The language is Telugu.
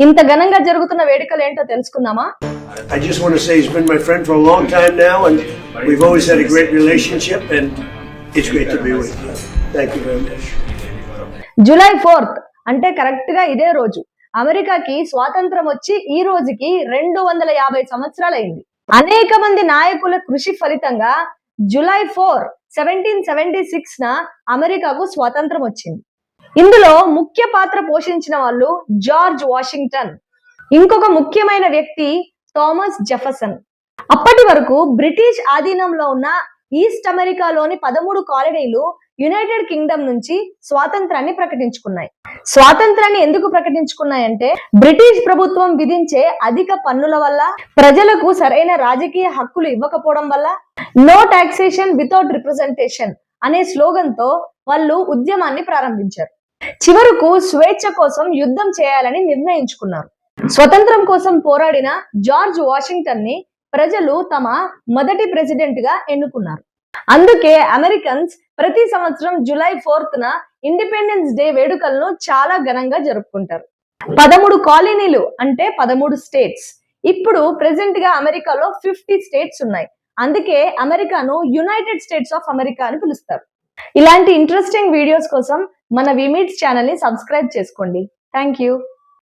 ఇంత ఘనంగా జరుగుతున్న వేడుకలు ఏంటో తెలుసుకుందామా? I just want to say he's been my friend for a long time now and we've always had a great relationship and it's great to be with you. Thank you very much. July 4th అంటే కరెక్ట్ గా ఇదే రోజు అమెరికాకి స్వాతంత్రం వచ్చి ఈ రోజుకి 250 సంవత్సరాలైంది. అనేక మంది నాయకుల కృషి ఫలితంగా జూలై 4, 1776 అమెరికాకు స్వాతంత్రం వచ్చింది. ఇందులో ముఖ్య పాత్ర పోషించిన వాళ్ళు జార్జ్ వాషింగ్టన్, ఇంకొక ముఖ్యమైన వ్యక్తి థామస్ జెఫర్సన్. అప్పటి వరకు బ్రిటిష్ ఆధీనంలో ఉన్న ఈస్ట్ అమెరికాలోని 13 కాలనీలు యునైటెడ్ కింగ్డమ్ నుంచి స్వాతంత్రాన్ని ప్రకటించుకున్నాయి. స్వాతంత్రాన్ని ఎందుకు ప్రకటించుకున్నాయంటే బ్రిటిష్ ప్రభుత్వం విధించే అధిక పన్నుల వల్ల, ప్రజలకు సరైన రాజకీయ హక్కులు ఇవ్వకపోవడం వల్ల, నో టాక్సేషన్ వితౌట్ రిప్రజెంటేషన్ అనే స్లోగన్ తో వాళ్ళు ఉద్యమాన్ని ప్రారంభించారు. చివరకు స్వేచ్ఛ కోసం యుద్ధం చేయాలని నిర్ణయించుకున్నారు. స్వతంత్రం కోసం పోరాడిన జార్జ్ వాషింగ్టన్ ని ప్రజలు తమ మొదటి ప్రెసిడెంట్ గా ఎన్నుకున్నారు. అందుకే అమెరికన్స్ ప్రతి సంవత్సరం జూలై 4th ఇండిపెండెన్స్ డే వేడుకలను చాలా ఘనంగా జరుపుకుంటారు. 13 కాలనీలు అంటే 13 స్టేట్స్. ఇప్పుడు ప్రెసెంట్ గా అమెరికాలో 50 స్టేట్స్ ఉన్నాయి. అందుకే అమెరికాను యునైటెడ్ స్టేట్స్ ఆఫ్ అమెరికా అని పిలుస్తారు. ఇలాంటి ఇంట్రెస్టింగ్ వీడియోస్ కోసం మన విమీట్స్ ఛానల్ ని సబ్స్క్రైబ్ చేసుకోండి. Thank you.